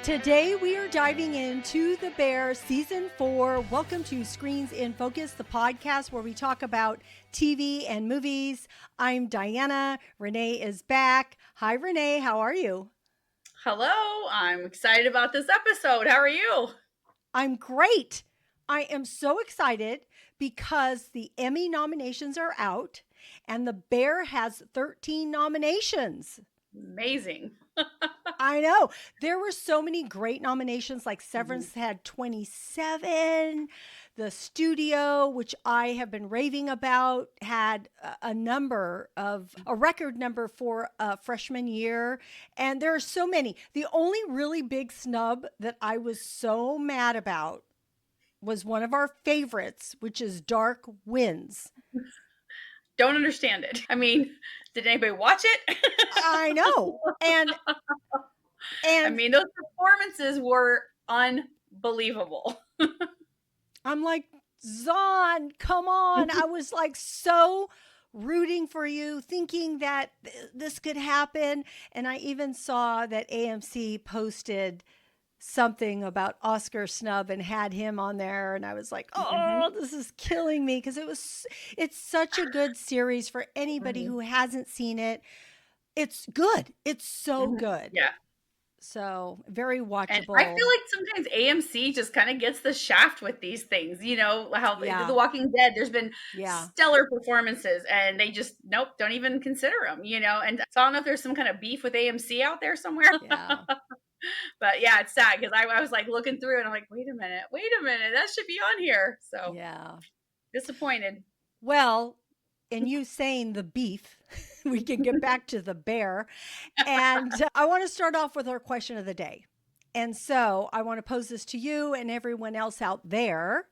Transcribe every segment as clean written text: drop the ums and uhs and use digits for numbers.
Today we are diving into The Bear Season 4. Welcome to Screens in Focus, the podcast where we talk about TV and movies. I'm Diana. Renee is back. Hi, Renee. How are you? Hello. I'm excited about this episode. How are you? I'm great. I am so excited because the Emmy nominations are out and The Bear has 13 nominations. Amazing. I know. There were so many great nominations, like Severance had 27. The studio, which I have been raving about, had a record number for a freshman year. And there are so many. The only really big snub that I was so mad about was one of our favorites, which is Dark Winds. Don't understand it. I mean, did anybody watch it? I know. I mean, those performances were unbelievable. I'm like, Zahn, come on. I was like so rooting for you, thinking that this could happen. And I even saw that AMC posted something about Oscar snub and had him on there. And I was like, oh, this is killing me because it's such a good series for anybody who hasn't seen it. It's good. It's so good. Yeah. So very watchable. And I feel like sometimes AMC just kind of gets the shaft with these things. You know, how The Walking Dead, there's been stellar performances and they just, don't even consider them, And so I don't know if there's some kind of beef with AMC out there somewhere. Yeah. But yeah, it's sad because I was like looking through and I'm like, wait a minute, that should be on here. So yeah, disappointed. Well, and you saying the beef, we can get back to the bear. And I want to start off with our question of the day. And so I want to pose this to you and everyone else out there.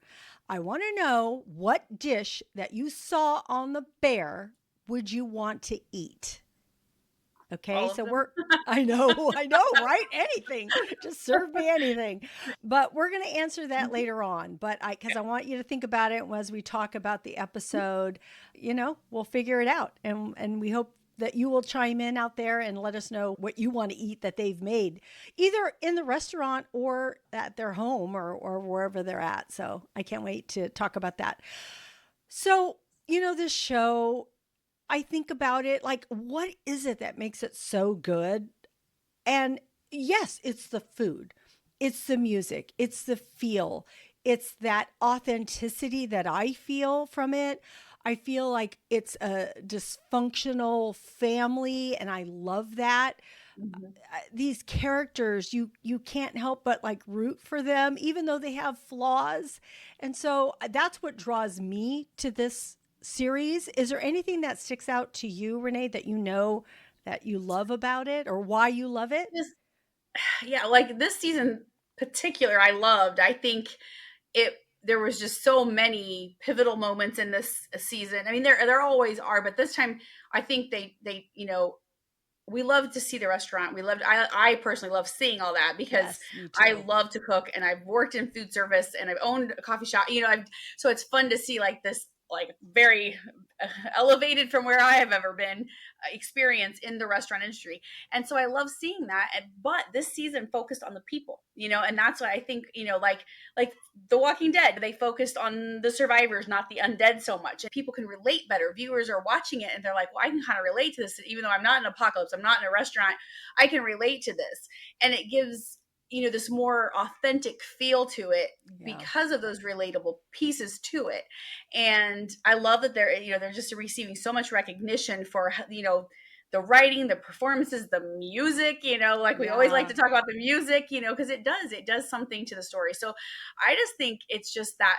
I want to know what dish that you saw on the bear would you want to eat? Okay, so I know, right? Anything, just serve me anything. But we're going to answer that later on. But because I want you to think about it as we talk about the episode, we'll figure it out. And we hope that you will chime in out there and let us know what you want to eat that they've made, either in the restaurant or at their home or wherever they're at. So I can't wait to talk about that. So, this show, I think about it like, what is it that makes it so good? And yes, it's the food, it's the music, it's the feel, it's that authenticity that I feel from it. I feel like it's a dysfunctional family, and I love that. These characters, you can't help but like root for them, even though they have flaws. And so that's what draws me to this series. Is there anything that sticks out to you, Renee, that that you love about it or why you love it? Yeah, like this season particular, I loved. I think there was just so many pivotal moments in this season. I mean, there always are, but this time I think they we love to see the restaurant. I personally love seeing all that because I love to cook and I've worked in food service and I've owned a coffee shop, so it's fun to see like this, like very elevated from where I have ever been experience in the restaurant industry. And so I love seeing that. But this season focused on the people, and that's what I think, like The Walking Dead, they focused on the survivors, not the undead so much. And people can relate better. Viewers are watching it and they're like, well, I can kind of relate to this. Even though I'm not in an apocalypse, I'm not in a restaurant, I can relate to this. And it gives this more authentic feel to it because of those relatable pieces to it. And I love that they're just receiving so much recognition for, the writing, the performances, the music, like we always like to talk about the music, because it does something to the story. So I just think it's just that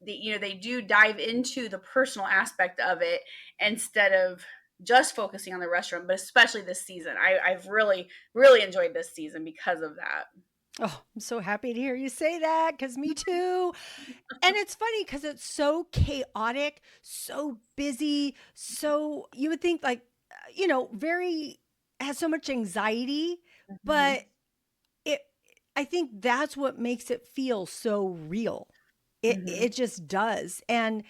they do dive into the personal aspect of it instead of just focusing on the restaurant, but especially this season. I've really, really enjoyed this season because of that. Oh, I'm so happy to hear you say that because me too. And it's funny because it's so chaotic, so busy, so you would think like, very has so much anxiety, but I think that's what makes it feel so real. It just does. And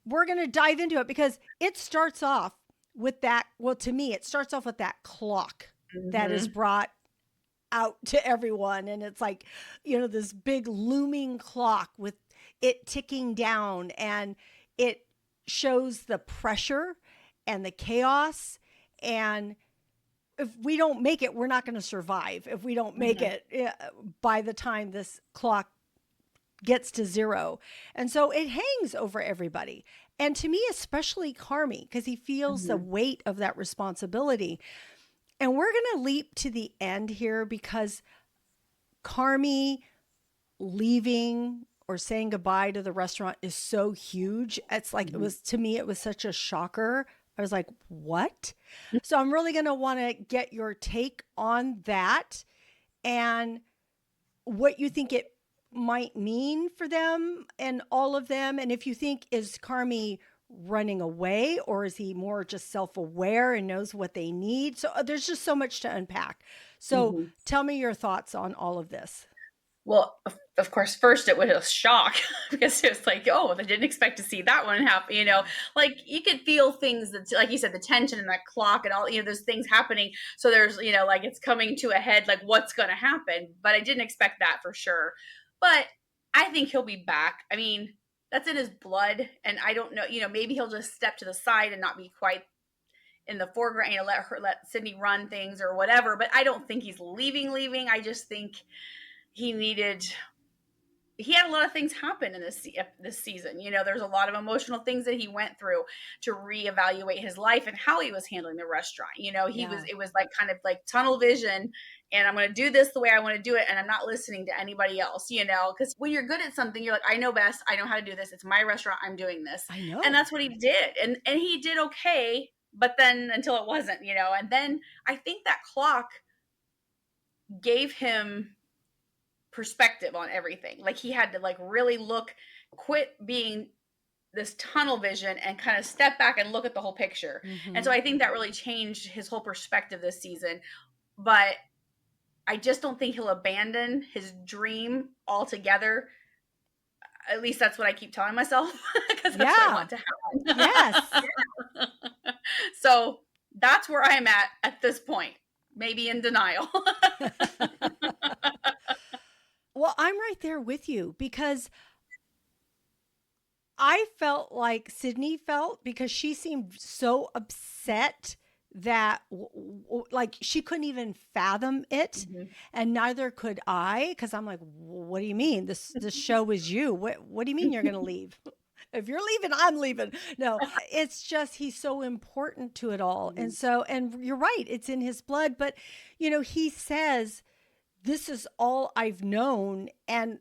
we're going to dive into it because it starts off with that. Well, to me, it starts off with that clock that is brought out to everyone. And it's like, this big looming clock with it ticking down, and it shows the pressure and the chaos. And if we don't make it, we're not going to survive. If we don't make Mhm. it by the time this clock gets to zero. And so it hangs over everybody. And to me, especially Carmy, because he feels the Mhm. weight of that responsibility. And we're going to leap to the end here because Carmy leaving or saying goodbye to the restaurant is so huge. It's like, it Mhm. was, to me, it was such a shocker. I was like, what? So I'm really going to want to get your take on that and what you think it might mean for them and all of them. And if you think, is Carmy running away, or is he more just self-aware and knows what they need? So there's just so much to unpack. So Mhm. tell me your thoughts on all of this. Well, of course, first it was a shock because it was like, oh, I didn't expect to see that one happen. Like you could feel things that, like you said, the tension and that clock and all, there's things happening. So there's, like it's coming to a head, like what's going to happen. But I didn't expect that for sure. But I think he'll be back. I mean, that's in his blood. And I don't know, maybe he'll just step to the side and not be quite in the foreground, let Sydney run things or whatever. But I don't think he's leaving. I just think he needed he had a lot of things happen in this season. There's a lot of emotional things that he went through to reevaluate his life and how he was handling the restaurant. Yeah, It was like kind of like tunnel vision, and I'm going to do this the way I want to do it, and I'm not listening to anybody else. Because when you're good at something, you're like, I know best, I know how to do this. It's my restaurant, I'm doing this, I and know. that's what he did, and he did okay. But then until it wasn't, and then I think that clock gave him perspective on everything. Like he had to like really quit being this tunnel vision and kind of step back and look at the whole picture. And so Mm-hmm. I think that really changed his whole perspective this season. But I just don't think he'll abandon his dream altogether. At least that's what I keep telling myself because that's what I Yeah. want to Yes. happen. So that's where I'm at this point. Maybe in denial. Well, I'm right there with you because I felt like Sydney felt, because she seemed so upset that like she couldn't even fathom it, Mhm. and neither could I, because I'm like, what do you mean this show is you? What do you mean you're going to leave? If you're leaving, I'm leaving. No, it's just he's so important to it all. And Mhm. so, and you're right, it's in his blood, but he says, this is all I've known, and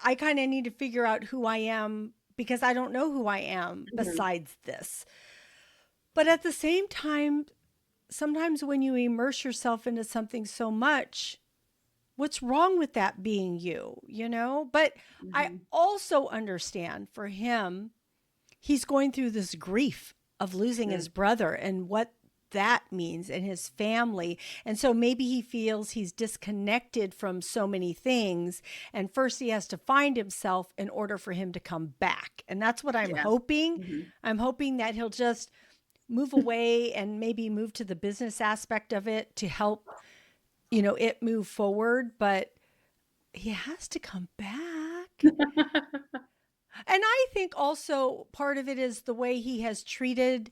I kind of need to figure out who I am because I don't know who I am Mhm. besides this. But at the same time, sometimes when you immerse yourself into something so much, what's wrong with that being you? But I Mhm. also understand for him, he's going through this grief of losing his Mhm. brother and what that means, and his family. And so maybe he feels he's disconnected from so many things. And first he has to find himself in order for him to come back. And that's what I'm Yeah. hoping. Mhm. I'm hoping that he'll just move away and maybe move to the business aspect of it to help, it move forward. But he has to come back. And I think also part of it is the way he has treated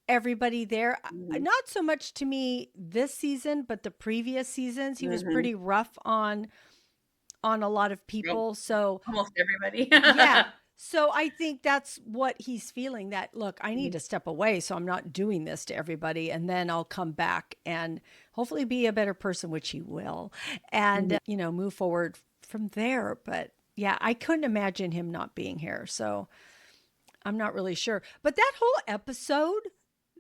everybody there. Mhm. Not so much to me this season, but the previous seasons, he was Mhm. pretty rough on a lot of Yep. people. So, Almost everybody. yeah. So I think that's what he's feeling, that look, I need Mhm. to step away so I'm not doing this to everybody, and then I'll come back and hopefully be a better person, which he will, and Mhm. move forward from there. But yeah, I couldn't imagine him not being here. So I'm not really sure. But that whole episode,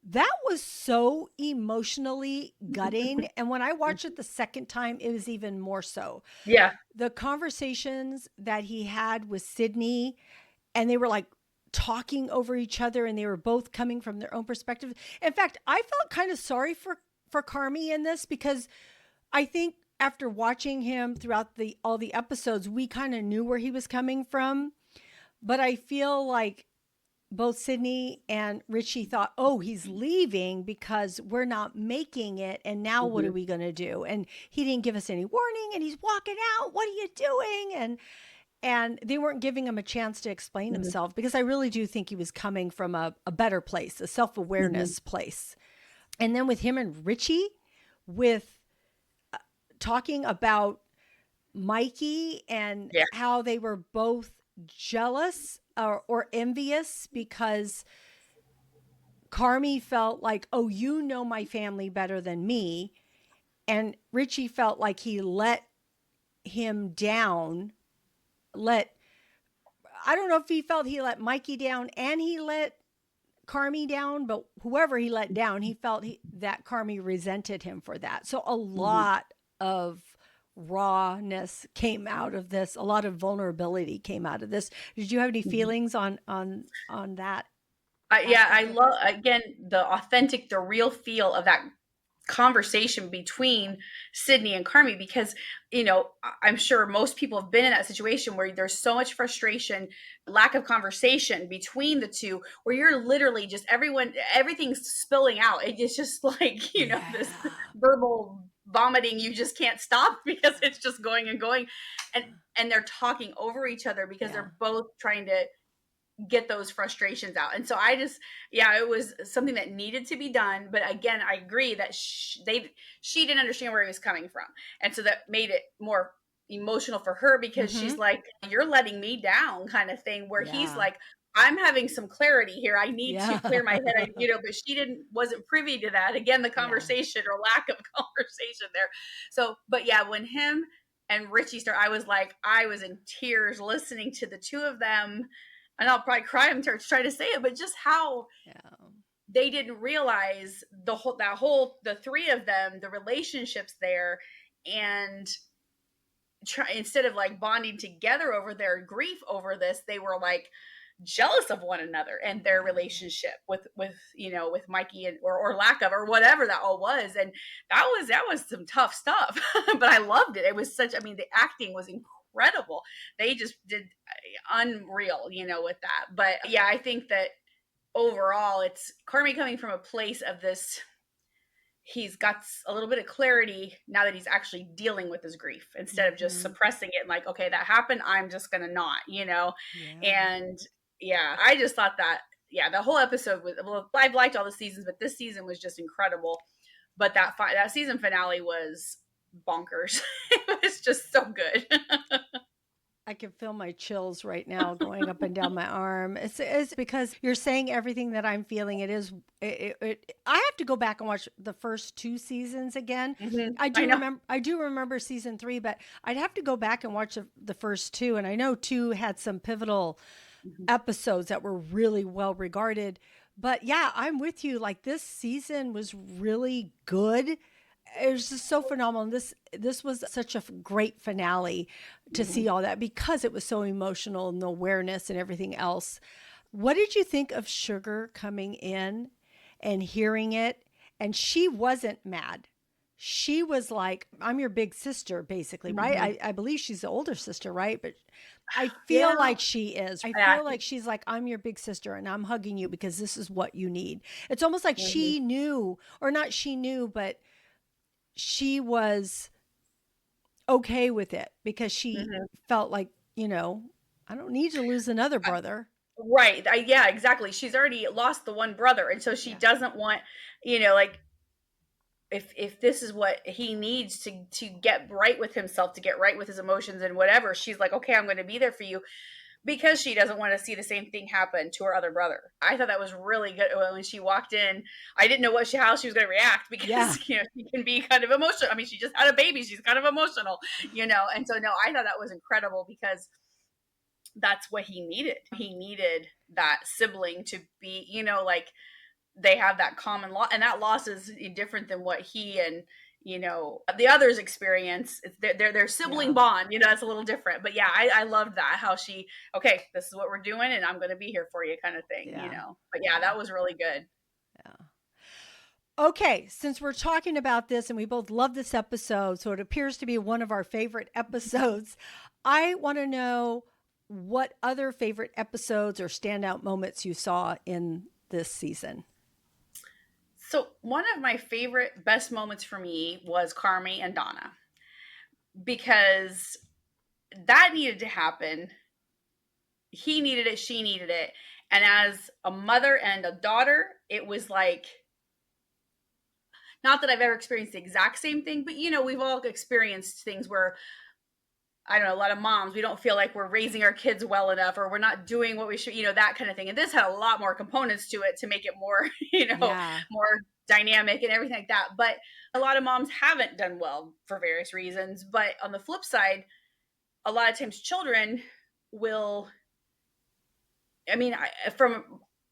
that was so emotionally gutting. And when I watched it the second time, it was even more so. Yeah. The conversations that he had with Sydney, and they were like talking over each other, and they were both coming from their own perspective. In fact, I felt kind of sorry for Carmy in this, because I think after watching him throughout the all the episodes, we kind of knew where he was coming from. But I feel like both Sydney and Richie thought, oh, he's leaving because we're not making it. And now what are Mhm. we going to do? And he didn't give us any warning and he's walking out. What are you doing? And they weren't giving him a chance to explain Mhm. himself because I really do think he was coming from a better place, a self Mhm. awareness place. And then with him and Richie, with talking about Mikey and Yeah. how they were both jealous or envious because Carmy felt like, oh, you know my family better than me. And Richie felt like he let him down, let, I don't know if he felt he let Mikey down and he let Carmy down, but whoever he let down, he felt that Carmy resented him for that. So a Mhm. lot of rawness came out of this. A lot of vulnerability came out of this. Did you have any Mhm. feelings on that Yeah, I aspect of it? love again the authentic, the real feel of that conversation between Sydney and Carmy because I'm sure most people have been in that situation where there's so much frustration, lack of conversation between the two, where you're literally just everything's spilling out. It's just like this Yeah. verbal vomiting you just can't stop because it's just going and going, and they're talking over each other because Yeah. they're both trying to get those frustrations out. And so I just, yeah, it was something that needed to be done. But again, I agree that she didn't understand where he was coming from, and so that made it more emotional for her because Mm-hmm. she's like, "You're letting me down," kind of thing. Where he's Yeah. like, "I'm having some clarity here. I need to Yeah. clear my head." But she wasn't privy to that. Again, the Yeah. conversation or lack of conversation there. So, but yeah, when him and Richie started, I was in tears listening to the two of them, and I'll probably cry in church trying to say it, but just how Yeah. they didn't realize the three of them, the relationships there, and instead of like bonding together over their grief over this, they were like jealous of one another and their Yeah. relationship with Mikey or lack of or whatever that all was. And that was some tough stuff. But I loved it. It was such, I mean, the acting was incredible. They just did unreal, with that. But yeah, I think that overall it's Carmy coming from a place of this, he's got a little bit of clarity now that he's actually dealing with his grief instead of just Mm-hmm. suppressing it and like, okay, that happened, I'm just gonna not. Yeah. And yeah, I just thought that, yeah, the whole episode was, well, I've liked all the seasons, but this season was just incredible. But that season finale was bonkers. It was just so good. I can feel my chills right now going up and down my arm. It's because you're saying everything that I'm feeling. It is. I have to go back and watch the first two seasons again. I know. I do remember season three, but I'd have to go back and watch the first two. And I know two had some pivotal Mhm. episodes that were really well regarded. But yeah, I'm with you. Like this season was really good. It was just so phenomenal. And this was such a great finale to see Mhm. all that because it was so emotional and the awareness and everything else. What did you think of Sugar coming in and hearing it? And she wasn't mad. She was like, I'm your big sister, basically, right? Mhm. I believe she's the older sister, right? But I feel Yeah. like she is. I Yeah. feel like she's like, I'm your big sister and I'm hugging you because this is what you need. It's almost like Mhm. she knew, or not she knew, but she was okay with it because she Mhm. felt like, I don't need to lose another I- brother. Right. Yeah, exactly. She's already lost the one brother, and so she Yeah. doesn't want, like, if this is what he needs to get right with himself, to get right with his emotions and whatever, she's like, okay, I'm going to be there for you, because she doesn't want to see the same thing happen to her other brother. I thought that was really good when she walked in. I didn't know how she was going to react Yeah. because she can be kind of emotional. I mean, she just had a baby; she's kind of emotional. And so no, I thought that was incredible because that's what he needed. He needed that sibling to be, like, they have that common law, and that loss is different than what he and the others experience. It's their sibling Yeah. bond. It's a little different. But yeah, I loved that, how she, okay, this is what we're doing, and I'm going to be here for you, kind of thing. Yeah. But yeah, Yeah. that was really good. Yeah. Okay, since we're talking about this and we both love this episode, so it appears to be one of our favorite episodes, I want to know what other favorite episodes or standout moments you saw in this season. So one of my favorite, best moments for me was Carmy and Donna, because that needed to happen. He needed it, she needed it. And as a mother and a daughter, it was like, not that I've ever experienced the exact same thing, but we've all experienced things where, I don't know, a lot of moms, we don't feel like we're raising our kids well enough, or we're not doing what we should, that kind of thing. And this had a lot more components to it to make it more, Yeah. more dynamic and everything like that. But a lot of moms haven't done well for various reasons. But on the flip side, a lot of times children will, I mean, from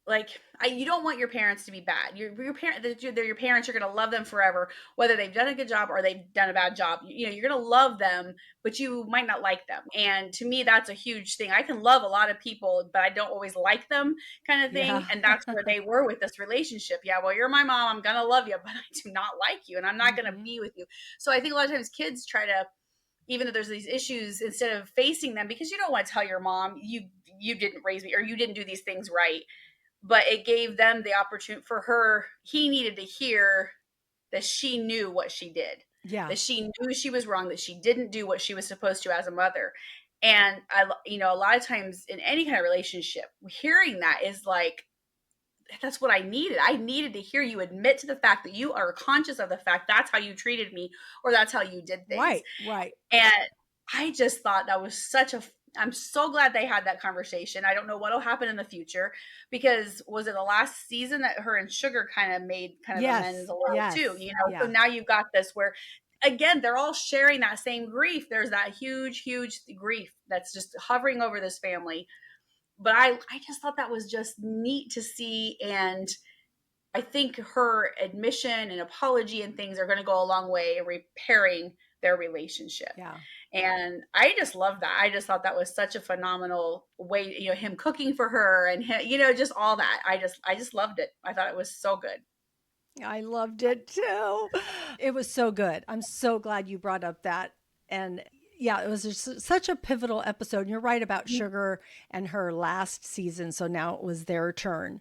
like, you don't want your parents to be bad. Your parent, they're your parents. You're gonna love them forever, whether they've done a good job or they've done a bad job. You're gonna love them, but you might not like them. And to me, that's a huge thing. I can love a lot of people, but I don't always like them, kind of thing. Yeah. And that's where they were with this relationship. Yeah, well, you're my mom. I'm gonna love you, but I do not like you, and I'm not gonna Mhm. be with you. So I think a lot of times kids try to, even though there's these issues, instead of facing them, because you don't want to tell your mom you didn't raise me or you didn't do these things right, but it gave them the opportunity for her. He needed to hear that she knew what she did, Yeah. that she knew she was wrong, that she didn't do what she was supposed to as a mother. And a lot of times in any kind of relationship, hearing that is like, that's what I needed. I needed to hear you admit to the fact that you are conscious of the fact that's how you treated me, or that's how you did things. Right. Right. And I just thought that was such a, I'm so glad they had that conversation. I don't know what'll happen in the future, because was it the last season that her and Sugar kind of made kind of amends Yes. a little too, Yes. So Yeah. now you've got this where, again, they're all sharing that same grief. There's that huge grief that's just hovering over this family. But I just thought that was just neat to see. And I think her admission and apology and things are going to go a long way in repairing their relationship. Yeah. And I just love that. I just thought that was such a phenomenal way, him cooking for her and him, just all that. I just loved it. I thought it was so good. I loved it too. It was so good. I'm so glad you brought up that. And yeah, it was just such a pivotal episode. And you're right about Sugar and her last season. So now it was their turn.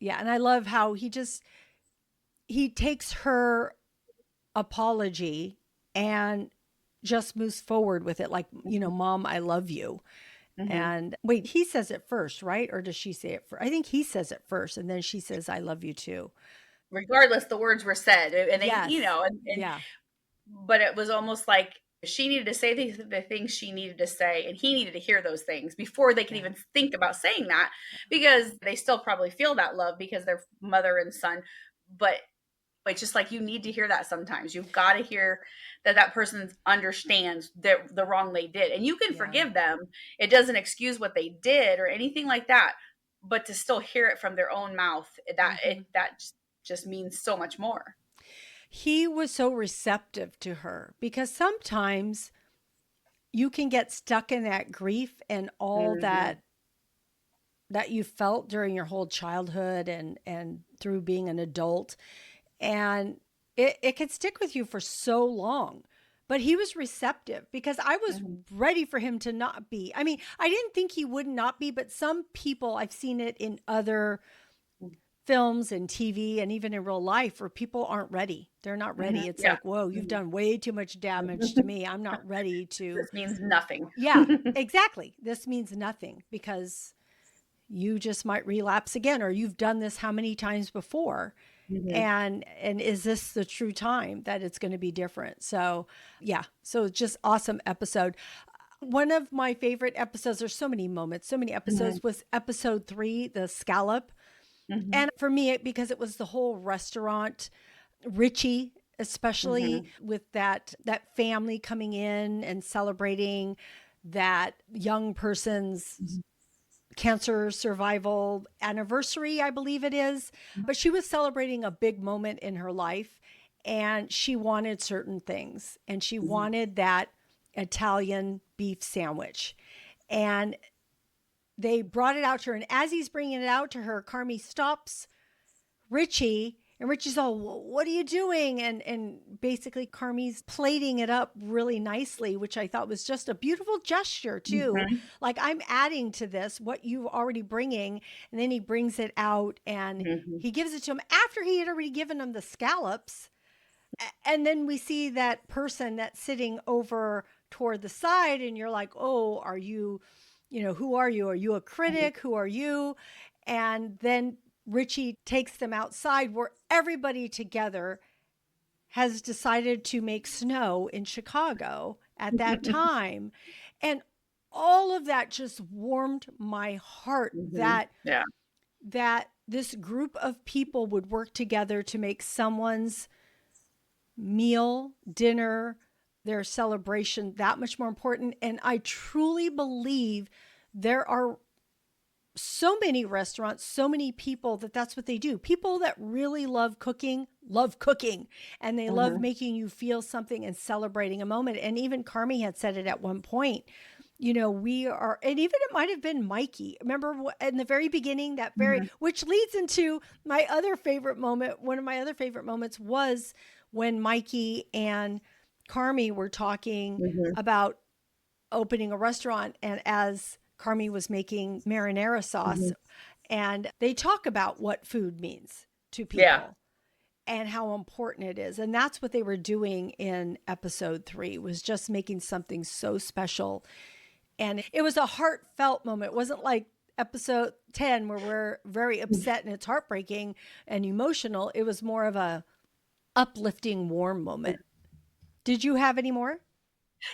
Yeah. And I love how he takes her apology and just moves forward with it like, mom, I love you. Mm-hmm. And wait, he says it first, right? Or does she say it first? I think he says it first and then she says, I love you too. Regardless, the words were said, and they, Yes. and Yeah. but it was almost like she needed to say the things she needed to say, and he needed to hear those things before they could Yeah. even think about saying that, because they still probably feel that love because they're mother and son. But just like, you need to hear that sometimes. You've got to hear that person understands the wrong they did, and you can Yeah. forgive them. It doesn't excuse what they did or anything like that, but to still hear it from their own mouth, Hmm. that just means so much more. He was so receptive to her because sometimes you can get stuck in that grief and all Mm-hmm. that you felt during your whole childhood and through being an adult, and it can stick with you for so long. But he was receptive because I was Mm-hmm. ready for him to not be. I mean, I didn't think he would not be, but some people, I've seen it in other films and TV and even in real life, where people aren't ready. They're not Mm-hmm. ready. It's Yeah. like, whoa, you've Mm-hmm. done way too much damage to me. I'm not ready to. This means nothing. Yeah, exactly. This means nothing because you just might relapse again, or you've done this how many times before. Mm-hmm. And is this the true time that it's going to be different? So yeah, so just awesome episode. One of my favorite episodes, there's so many moments, so many Mm-hmm. episodes, was episode 3, the scallop. Mm-hmm. And for me, because it was the whole restaurant, Richie, especially Mm-hmm. with that family coming in and celebrating that young person's cancer survival anniversary, I believe it is. But she was celebrating a big moment in her life and she wanted certain things. And she Mm-hmm. wanted that Italian beef sandwich. And they brought it out to her. And as he's bringing it out to her, Carmy stops Richie And Richie's all, what are you doing? And basically Carmy's plating it up really nicely, which I thought was just a beautiful gesture too. Mhm. Like, I'm adding to this what you already bringing. And then he brings it out and Mhm. he gives it to him after he had already given him the scallops. And then we see that person that's sitting over toward the side, and you're like, oh, are you, who are you? Are you a critic? Who are you? And then Richie takes them outside where everybody together has decided to make snow in Chicago at that time. And all of that just warmed my heart Mhm. that Yeah. this group of people would work together to make someone's meal, dinner, their celebration that much more important. And I truly believe there are so many restaurants, so many people that that's what they do. People that really love cooking, and they love Mhm. making you feel something and celebrating a moment. And even Carmy had said it at one point. We are, and even it might have been Mikey. Remember in the very beginning, Mhm. which leads into my other favorite moment. One of my other favorite moments was when Mikey and Carmy were talking Mhm. about opening a restaurant, and as Carmy was making marinara sauce, Mhm. and they talk about what food means to Yeah. people and how important it is. And that's what they were doing in episode 3, was just making something so special. And it was a heartfelt moment. It wasn't like episode 10 where we're very upset and it's heartbreaking and emotional. It was more of a uplifting, warm moment. Did you have any more?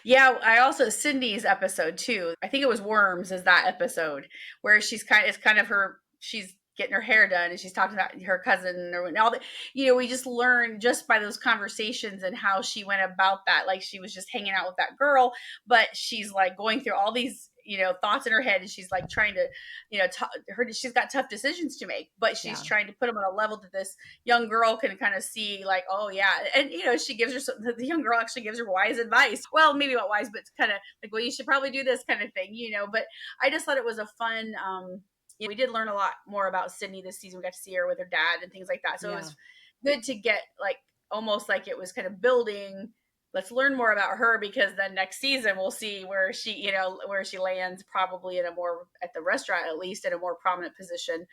Yeah, I also Sydney's episode too. I think it was Worms is that episode where it's kind of her she's getting her hair done and she's talking about her cousin or all that. We just learn just by those conversations and how she went about that. Like she was just hanging out with that girl, but she's like going through all these thoughts in her head, and she's like trying to she's got tough decisions to make, but she's Yeah. trying to put them on a level that this young girl can kind of see, like, oh yeah. And she gives her the young girl actually gives her wise advice. Well, maybe not wise, but it's kind of like, well, you should probably do this kind of thing. But I just thought it was a fun we did learn a lot more about Sydney this season. We got to see her with her dad and things like that, so it Yeah. was good to get, like, almost like it was kind of building. Let's learn more about her, because then next season we'll see where she lands, probably in a more, at the restaurant at least, in a more prominent position.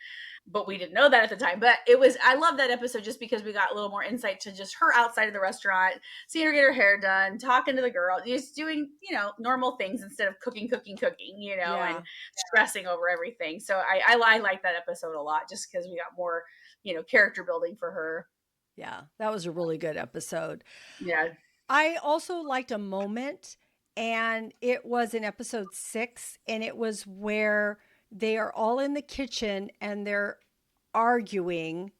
But we didn't know that at the time. But I love that episode just because we got a little more insight to just her outside of the restaurant, seeing her get her hair done, talking to the girl, just doing, normal things instead of cooking, and Yeah. stressing over everything. So I like that episode a lot, just because we got more, character building for her. Yeah. That was a really good episode. Yeah. I also liked a moment, and it was in episode 6, and it was where they are all in the kitchen and they're arguing.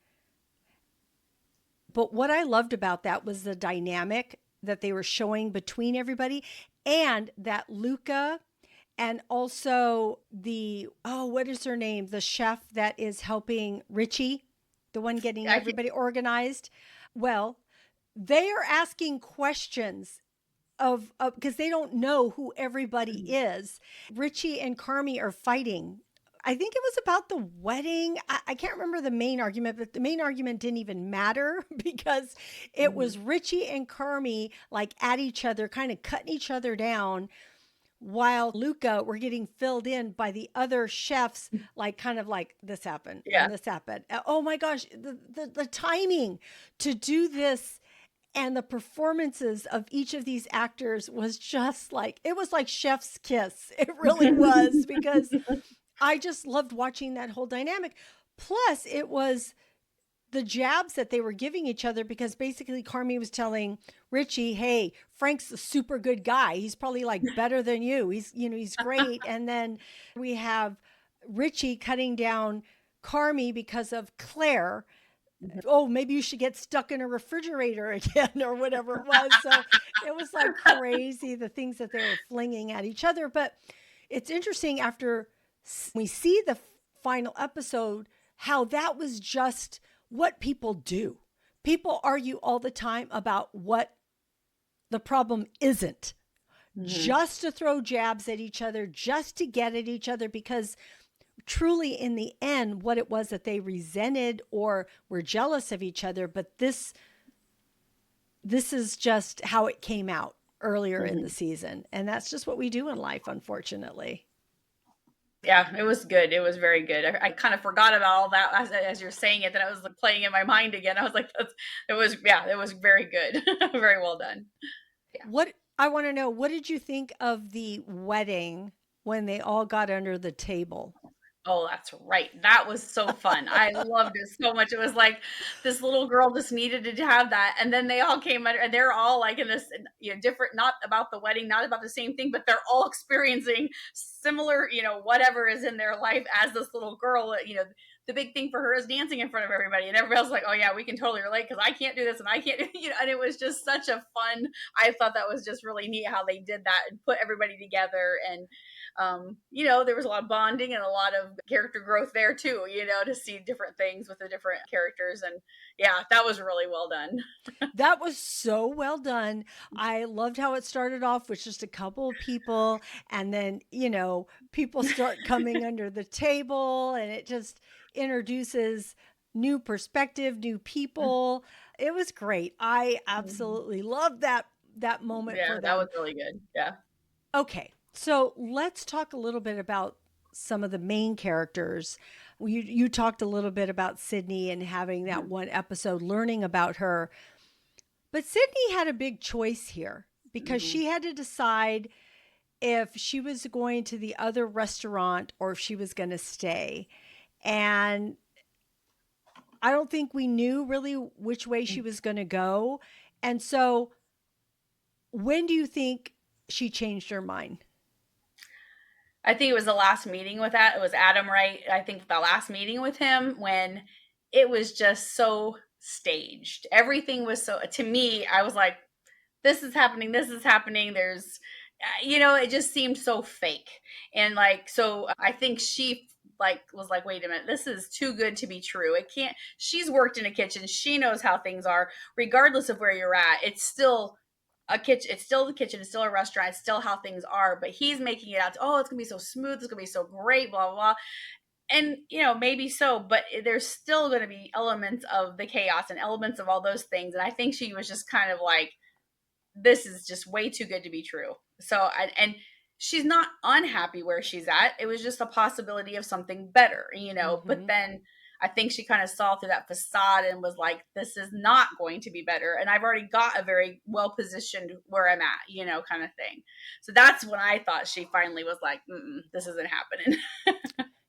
But what I loved about that was the dynamic that they were showing between everybody, and that Luca and also what is her name? The chef that is helping Richie, the one getting I can, everybody organized. Well, they are asking questions of because they don't know who everybody is. Richie and Carmy are fighting. I think it was about the wedding. I can't remember the main argument, but the main argument didn't even matter because it mhm. was Richie and Carmy like at each other, kind of cutting each other down, while Luca were getting filled in by the other chefs, like kind of like this happened Yeah. and this happened. Oh my gosh, the timing to do this and the performances of each of these actors was just like, it was like chef's kiss. It really was, because I just loved watching that whole dynamic. Plus, it was the jabs that they were giving each other, because basically Carmy was telling Richie, "Hey, Frank's a super good guy. He's probably like better than you. He's great." And then we have Richie cutting down Carmy because of Claire. Oh, maybe you should get stuck in a refrigerator again or whatever it was. So it was like crazy, the things that they were flinging at each other. But it's interesting after we see the final episode, how that was just what people do. People argue all the time about what the problem isn't, Mhm. just to throw jabs at each other, just to get at each other, because truly in the end what it was that they resented or were jealous of each other, but this is just how it came out earlier in the Mhm. season. And that's just what we do in life, unfortunately. Yeah, it was good. It was very good. I kind of forgot about all that as you're saying it. That I was like playing in my mind again. I was like, it was, yeah, it was very good, very well done. Yeah. What I want to know, what did you think of the wedding when they all got under the table? Oh, that's right. That was so fun. I loved it so much. It was like this little girl just needed to have that, and then they all came under, and they're all like in this, different, not about the wedding, not about the same thing, but they're all experiencing similar, whatever is in their life as this little girl. The big thing for her is dancing in front of everybody, and everybody else like, oh yeah, we can totally relate because I can't do this and I can't, and it was just such a fun. I thought that was just really neat how they did that and put everybody together and there was a lot of bonding and a lot of character growth there too, to see different things with the different characters. And yeah, that was really well done. That was so well done. I loved how it started off with just a couple of people, and then, people start coming under the table, and it just introduces new perspective, new people. It was great. I absolutely loved that moment Yeah, for that was them. really good. Yeah. Okay, so let's talk a little bit about some of the main characters. You talked a little bit about Sydney and having that one episode, learning about her. But Sydney had a big choice here because Mm-hmm. she had to decide if she was going to the other restaurant or if she was going to stay. And I don't think we knew really which way she was going to go. And so, when do you think she changed her mind? I think it was the last meeting with that. It was Adam, right? I think the last meeting with him when it was just so staged. Everything was so, to me, I was like, this is happening, this is happening. There's, it just seemed so fake. And like, so I think she like was like, wait a minute, this is too good to be true. It can't, she's worked in a kitchen. She knows how things are, regardless of where you're at. It's still a kitchen, it's still the kitchen, it's still a restaurant, it's still how things are, but he's making it out to, oh, it's gonna be so smooth, it's gonna be so great, blah blah blah. And maybe so, but there's still gonna be elements of the chaos and elements of all those things. And I think she was just kind of like, this is just way too good to be true. So, and she's not unhappy where she's at. It was just a possibility of something better, But Mm-hmm. then I think she kind of saw through that facade and was like, this is not going to be better. And I've already got a very well positioned where I'm at, kind of thing. So that's when I thought she finally was like, this isn't happening.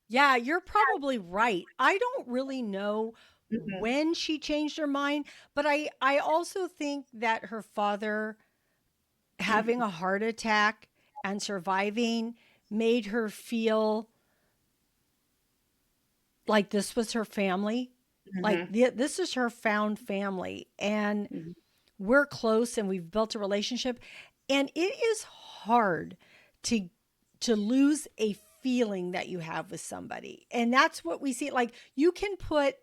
Yeah, you're probably right. I don't really know Hmm. when she changed her mind, but I also think that her father having a heart attack and surviving made her feel like this was her family. Like Hmm. this is her found family and Hmm. we're close and we've built a relationship and it is hard to lose a feeling that you have with somebody. And that's what we see, like you can put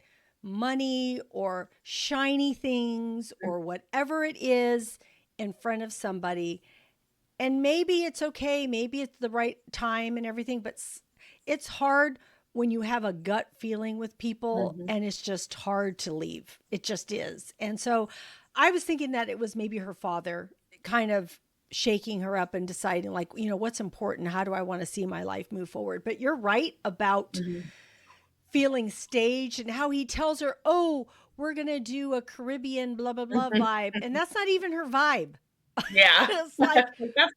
money or shiny things or whatever it is in front of somebody and maybe it's okay, maybe it's the right time and everything, but it's hard when you have a gut feeling with people Hmm. and it's just hard to leave. It just is. And so I was thinking that it was maybe her father kind of shaking her up and deciding like, what's important? How do I want to see my life move forward? But you're right about Hmm. feeling staged and how he tells her, "Oh, we're going to do a Caribbean blah blah blah Hmm. vibe." And that's not even her vibe. Yeah. It's like, That's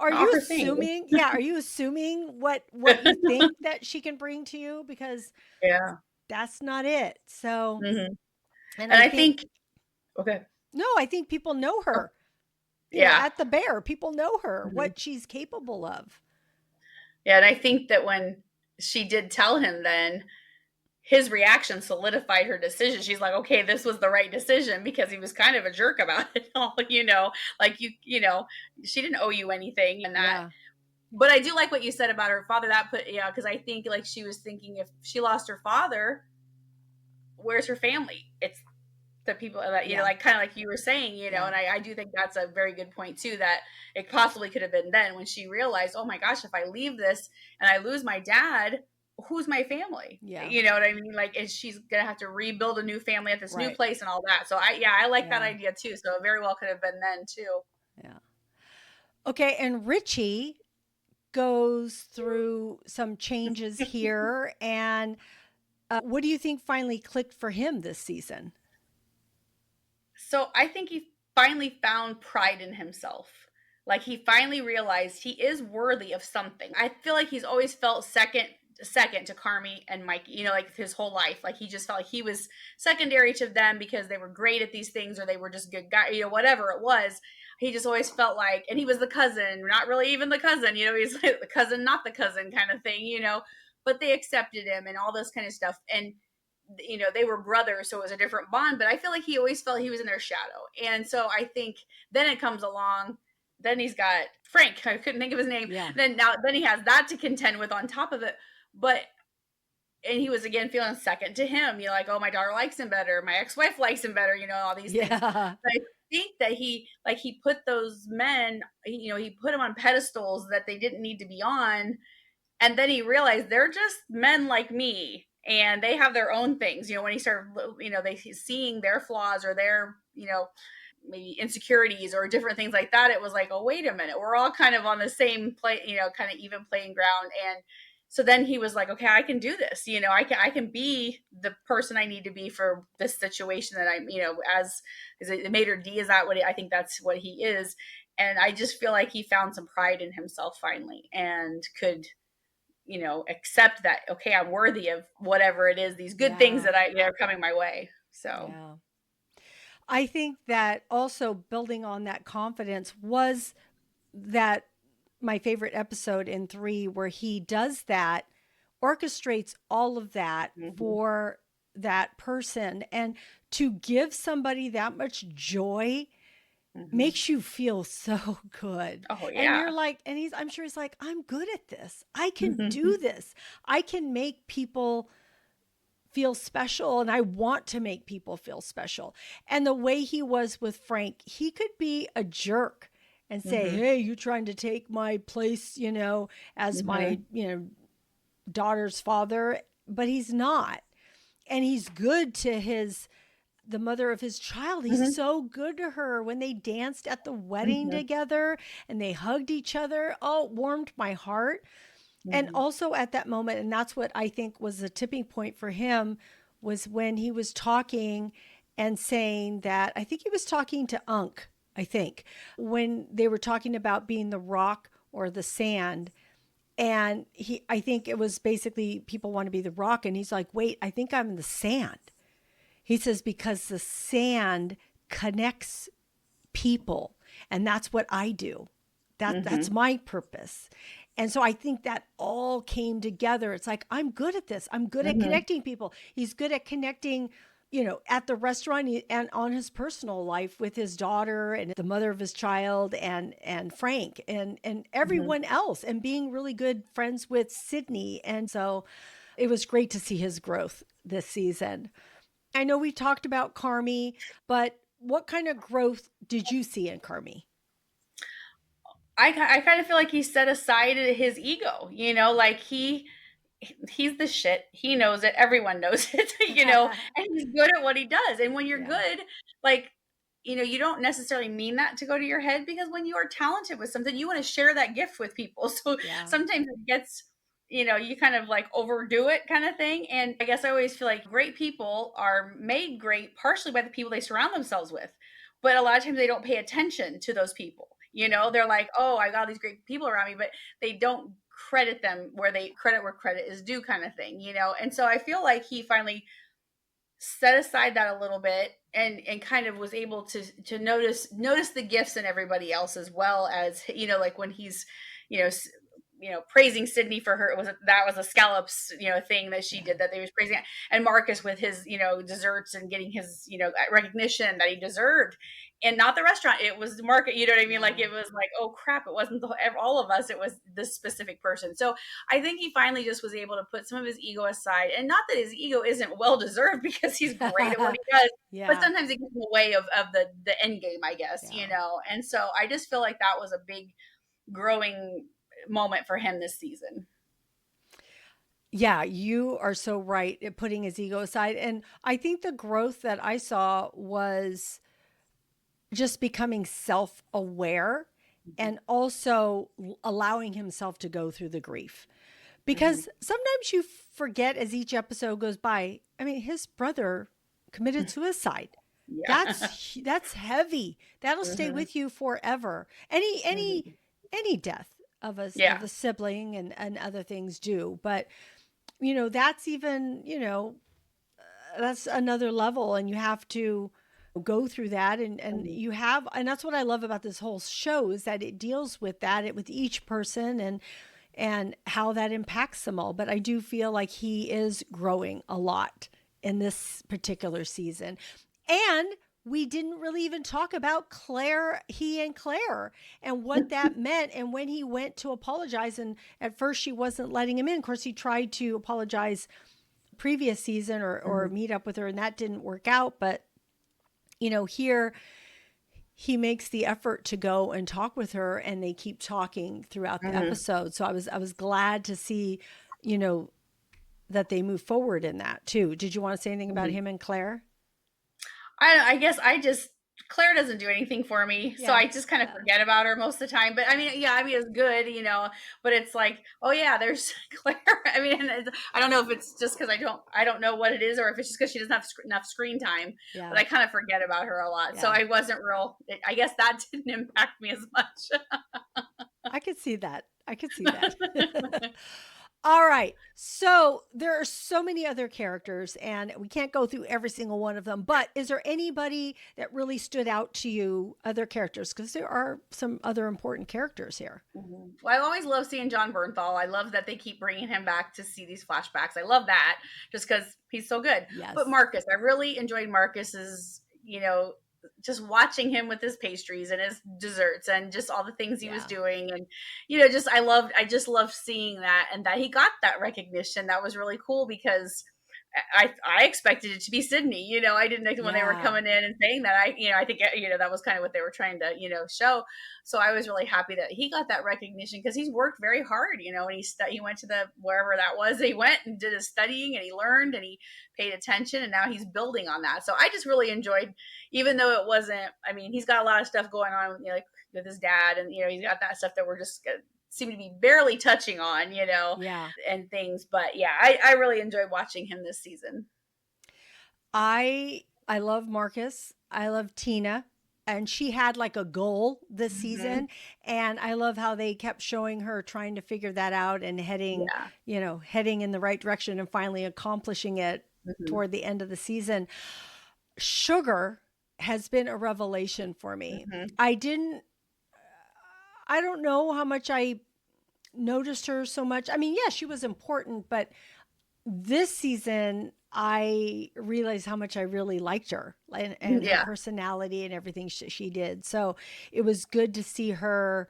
are not you her thing. assuming? Yeah, are you assuming what you think that she can bring to you because Yeah. that's not it. So, Hmm. and And I I think think, okay. no, I think people know Oh, her. yeah. At the Bear, people know her, Hmm. what she's capable of. Yeah. And I think that when she did tell him, then his reaction solidified her decision. She's like, okay, this was the right decision because he was kind of a jerk about it all, like she didn't owe you anything and that. Yeah. But I do like what you said about her father. That put, yeah, because I think like she was thinking if she lost her father, where's her family? It's the people that Yeah. like kind of like you were saying, Yeah. and I do think that's a very good point too, that it possibly could have been then when she realized, oh my gosh, if I leave this and I lose my dad, who's my family? Yeah. You know what I mean? Like, is she's gonna have to rebuild a new family at this new Right. place and all that. So I like that Yeah. idea too. So it very well could have been then too. Yeah. Okay. And Richie goes through some changes here. And what do you think finally clicked for him this season? So I think he finally found pride in himself. Like he finally realized he is worthy of something. I feel like he's always felt second to Carmy and Mike, you know, like his whole life. Like he just felt like he was secondary to them because they were great at these things or they were just good guys, you know, whatever it was. He just always felt like, and he was the cousin, not really even the cousin, you know, he's like the cousin, not the cousin kind of thing, you know, but they accepted him and all this kind of stuff. And you know, they were brothers, so it was a different bond, but I feel like he always felt he was in their shadow. And so I think then it comes along, then he's got Frank, I couldn't think of his name. Yeah. Then he has that to contend with on top of it. But and he was again feeling second to him, you know, like, oh, my daughter likes him better, my ex-wife likes him better, you know, all these things. Yeah. But I think that he put those men, you know, he put them on pedestals that they didn't need to be on, and then he realized they're just men like me and they have their own things, you know, when he started, you know, they seeing their flaws or their, you know, maybe insecurities or different things like that, it was like, oh, wait a minute, we're all kind of on the same play, you know, kind of even playing ground. And so then he was like, okay, I can do this, you know, I can be the person I need to be for this situation that I'm, you know, as is it maitre d, is that what I think that's what he is. And I just feel like he found some pride in himself finally and could, you know, accept that, okay, I'm worthy of whatever it is, these good things Yeah. that are coming my way. So Yeah. I think that also building on that confidence was that my favorite episode in 3 where he does that, orchestrates all of that mhm, for that person, and to give somebody that much joy mhm. makes you feel so good. Oh And you're yeah. like, and I'm sure he's like, I'm good at this. I can do Mhm, this. I can make people feel special, and I want to make people feel special. And the way he was with Frank, he could be a jerk and say, mhm, "Hey, you trying to take my place, as my, mhm, daughter's father," but he's not. And he's good to his the mother of his child. He's mhm, so good to her when they danced at the wedding mhm, together and they hugged each other. Oh, it warmed my heart. And mhm, also at that moment, and that's what I think was the tipping point for him, was when he was talking and saying that, I think he was talking to Unc, I think, when they were talking about being the rock or the sand. And I think it was basically people want to be the rock. And he's like, wait, I think I'm the sand. He says, because the sand connects people, and that's what I do. That's mhm, my purpose. And so I think that all came together. It's like, I'm good at this. I'm good at mhm, connecting people. He's good at connecting, at the restaurant and on his personal life with his daughter and the mother of his child and Frank and mhm. everyone else, and being really good friends with Sydney. And so it was great to see his growth this season. I know we talked about Carmy, but what kind of growth did you see in Carmy? I kind of feel like he set aside his ego, you know, like he's the shit. He knows it. Everyone knows it, you know, and he's good at what he does. And when you're Yeah. good, like, you know, you don't necessarily mean that to go to your head because when you are talented with something, you want to share that gift with people. So Yeah. sometimes it gets, you know, you kind of like overdo it kind of thing. And I guess I always feel like great people are made great partially by the people they surround themselves with. But a lot of times they don't pay attention to those people. You know, they're like, oh, I got all these great people around me, but they don't credit them where credit is due kind of thing, you know. And so I feel like he finally set aside that a little bit and kind of was able to notice the gifts in everybody else as well, as you know, like when he's, you know, praising Sydney for her, that was a scallops, you know, thing that she Yeah. did that they was praising, and Marcus with his, you know, desserts and getting his, you know, recognition that he deserved, and not the restaurant, it was the market, you know what I mean? Like Yeah. it was like, oh crap, it wasn't all of us, it was this specific person. So I think he finally just was able to put some of his ego aside, and not that his ego isn't well deserved because he's great at what he does, but Yeah. sometimes it gets in the way of the end game, I guess, Yeah. you know. And so I just feel like that was a big growing moment for him this season. Yeah, you are so right at putting his ego aside. And I think the growth that I saw was just becoming self aware Mhm. and also allowing himself to go through the grief. Mhm. Because sometimes you forget as each episode goes by. I mean, his brother committed suicide. Yeah. That's heavy. That'll stay Mhm. with you forever. Any death Yeah. of a sibling and other things do. But you know, that's even, that's another level, and you have to go through that, and Mhm. you have, and that's what I love about this whole show is that it deals with that, with each person, and how that impacts them all. But I do feel like he is growing a lot in this particular season. And we didn't really even talk about he and Claire, and what that meant. And when he went to apologize, and at first she wasn't letting him in. Of course, he tried to apologize previous season, or Mhm. meet up with her, and that didn't work out. But, here he makes the effort to go and talk with her, and they keep talking throughout the Mhm. episode. So I was glad to see, you know, that they move forward in that too. Did you want to say anything about Mhm. him and Claire? I guess I just Claire doesn't do anything for me, so Yeah. I just kind of Yeah. forget about her most of the time. But I mean, yeah, I mean it's good, but it's like, oh yeah, there's Claire. I mean, and I don't know if it's just because I don't know what it is, or if it's just because she doesn't have enough screen time. But Yeah. I kind of forget about her a lot, so Yeah. I wasn't real. I guess that didn't impact me as much. I could see that. I could see that. All right. So there are so many other characters, and we can't go through every single one of them. But is there anybody that really stood out to you, other characters? Because there are some other important characters here. Mhm. Well, I always love seeing John Bernthal. I love that they keep bringing him back to see these flashbacks. I love that just because he's so good. But Yes. Marcus, I really enjoyed Marcus's, just watching him with his pastries and his desserts and just all the things he was Yeah. doing. And, I just loved seeing that, and that he got that recognition. That was really cool because I expected it to be Sydney. I didn't think when they were Yeah. coming in and saying that. I think that was kind of what they were trying to show. So I was really happy that he got that recognition because he's worked very hard. And he went to the wherever that was. He went and did his studying, and he learned, and he paid attention, and now he's building on that. So I just really enjoyed, even though it wasn't. I mean, he's got a lot of stuff going on, like with his dad, and he's got that stuff that we're just seem to be barely touching on, Yeah. and things. But yeah, I really enjoyed watching him this season. I love Marcus. I love Tina. And she had like a goal this Mm-hmm. season. And I love how they kept showing her trying to figure that out and Yeah. heading in the right direction and finally accomplishing it Mm-hmm. toward the end of the season. Sugar has been a revelation for me. Mm-hmm. I didn't, I don't know how much I noticed her so much. I mean, yeah, she was important, but this season I realized how much I really liked her, and her Yeah. personality and everything she did. So it was good to see her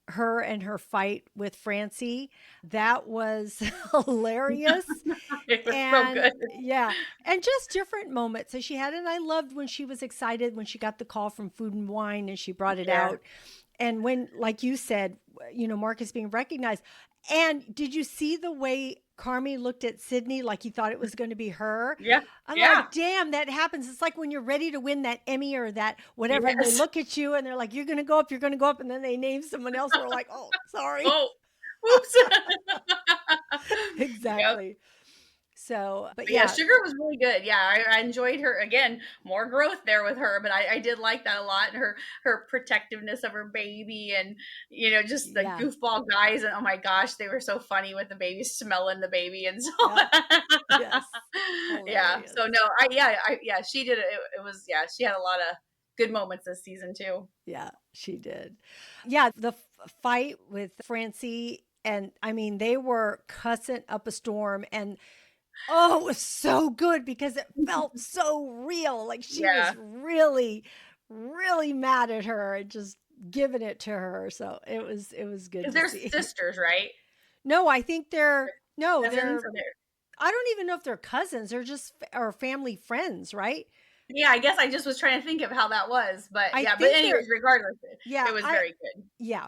and her fight with Francie. That was hilarious. It was so And good. yeah, and just different moments that she had. And I loved when she was excited when she got the call from Food and Wine and she brought it Yeah. out. And when, like you said, Mark is being recognized. And did you see the way Carmy looked at Sydney like he thought it was going to be her? Yeah. I'm Yeah. like, damn, that happens. It's like when you're ready to win that Emmy or that whatever, and they Yes. look at you and they're like, you're going to go up, you're going to go up. And then they name someone else. We're like, oh, sorry. Oh, oops. Yep. Exactly. So, but But yeah, yeah, Sugar was really good. Yeah, I enjoyed her again. More growth there with her, but I did like that a lot. And her protectiveness of her baby, and just the yeah, goofball guys. And oh my gosh, they were so funny with the baby smelling the baby, and so yep, yes, yeah. hilarious. So no, yeah, she did it. It was, yeah, she had a lot of good moments this season too. Yeah, she did. Yeah, the fight with Francie, and I mean, they were cussing up a storm, and oh, it was so good because it felt so real. Like she Yeah, was really, really mad at her and just giving it to her. So it was good because to they're see. sisters, right? No, I think no, Cousins. Or I don't even know if they're cousins. They're just our family friends, right? yeah, I guess I just was trying to think of how that was, but I yeah. But think they're anyways, regardless, yeah, it was I very good. yeah.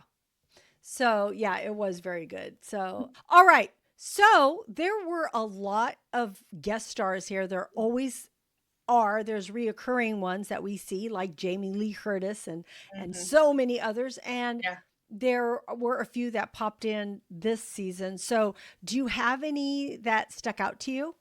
So, yeah, it was very good. So, all right. So there were a lot of guest stars here. There always are. There's reoccurring ones that we see, like Jamie Lee Curtis and Hmm. so many others. And Yeah. there were a few that popped in this season. So do you have any that stuck out to you?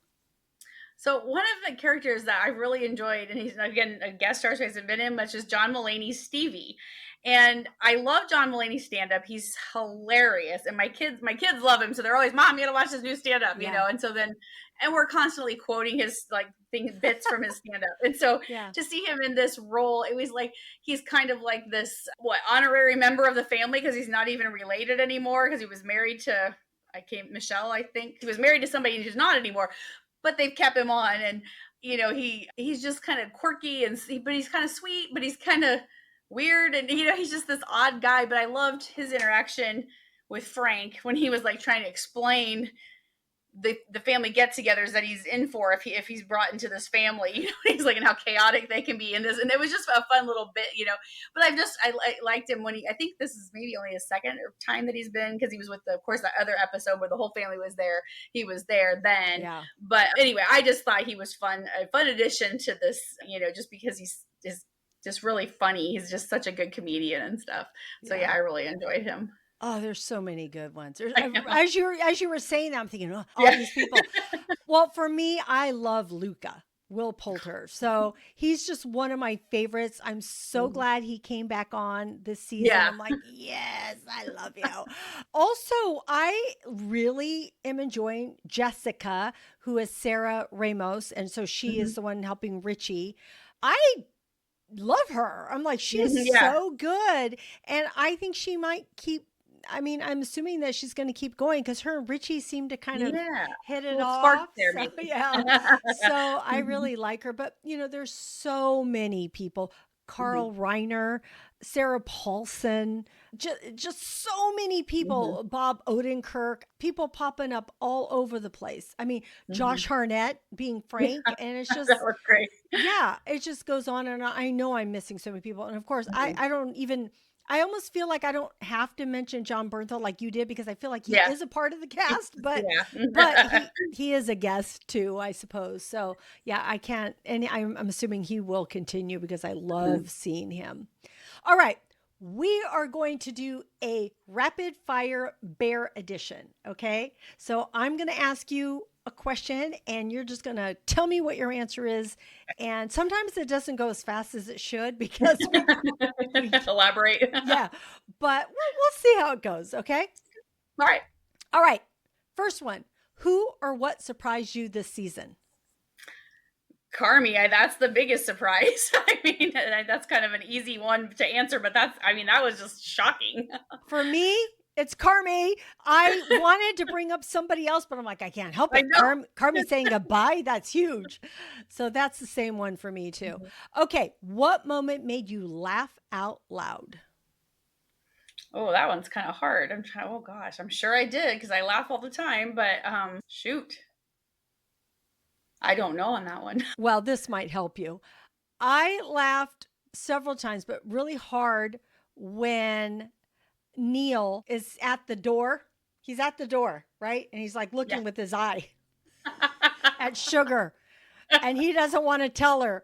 So one of the characters that I really enjoyed, and he's again a guest star, so he hasn't been in much, is John Mulaney's Stevie. And I love John Mulaney's stand up. He's hilarious. And my kids love him. So they're always, Mom, you gotta watch this new stand up, Yeah. And so then, and we're constantly quoting his like bits from his stand up. And so Yeah. to see him in this role, it was like, he's kind of like this, honorary member of the family, because he's not even related anymore, because he was married to, Michelle, I think. He was married to somebody who's not anymore, but they've kept him on. And he's just kind of quirky, but he's kind of sweet, but he's kind of weird, and he's just this odd guy. But I loved his interaction with Frank when he was like trying to explain the family get-togethers that he's in for, if he's brought into this family. He's like, and how chaotic they can be in this. And it was just a fun little bit. But I liked him when I think this is maybe only his second time that he's been, because he was with of course, the other episode where the whole family was there. He was there then. Yeah. But anyway, I just thought he was a fun addition to this, just because he's just really funny. He's just such a good comedian and stuff. So yeah, I really enjoyed him. Oh, there's so many good ones. I know. As you were saying that, I'm thinking, oh, all Yeah. these people. Well, for me, I love Luca, Will Poulter. So he's just one of my favorites. I'm so glad he came back on this season. Yeah. I'm like, yes, I love you. Also, I really am enjoying Jessica, who is Sarah Ramos. And so she is the one helping Richie. I love her. I'm like, she is Yeah. so good. And I think she might keep, I'm assuming that she's going to keep going, because her and Richie seem to kind of hit it Little spark off. there, So, maybe. yeah. So I really like her. But, there's so many people. Carl Reiner, Sarah Paulson, just so many people, Bob Odenkirk, people popping up all over the place. Josh Harnett being Frank, and it's just, That was great. yeah, it just goes on. And I know I'm missing so many people. And of course, I don't even, I almost feel like I don't have to mention John Bernthal like you did, because I feel like he is a part of the cast, but he is a guest too, I suppose. So yeah, I can't, and I'm assuming he will continue, because I love seeing him. All right. We are going to do a rapid fire bear edition. Okay. So I'm going to ask you a question, and you're just going to tell me what your answer is. And sometimes it doesn't go as fast as it should, because we Elaborate. yeah, but we'll see how it goes. Okay. All right. All right. First one. Who or what surprised you this season? Carmy, that's the biggest surprise. That's kind of an easy one to answer, but that was just shocking. For me, it's Carmy. I wanted to bring up somebody else, but I'm like, I can't help it. Carmy saying goodbye, that's huge. So that's the same one for me too. Okay, what moment made you laugh out loud? Oh, that one's kind of hard. Oh gosh, I'm sure I did, because I laugh all the time, but shoot. I don't know on that one. Well, this might help you. I laughed several times, but really hard when Neil is at the door. He's at the door, right? And he's like looking with his eye at Sugar, and he doesn't want to tell her.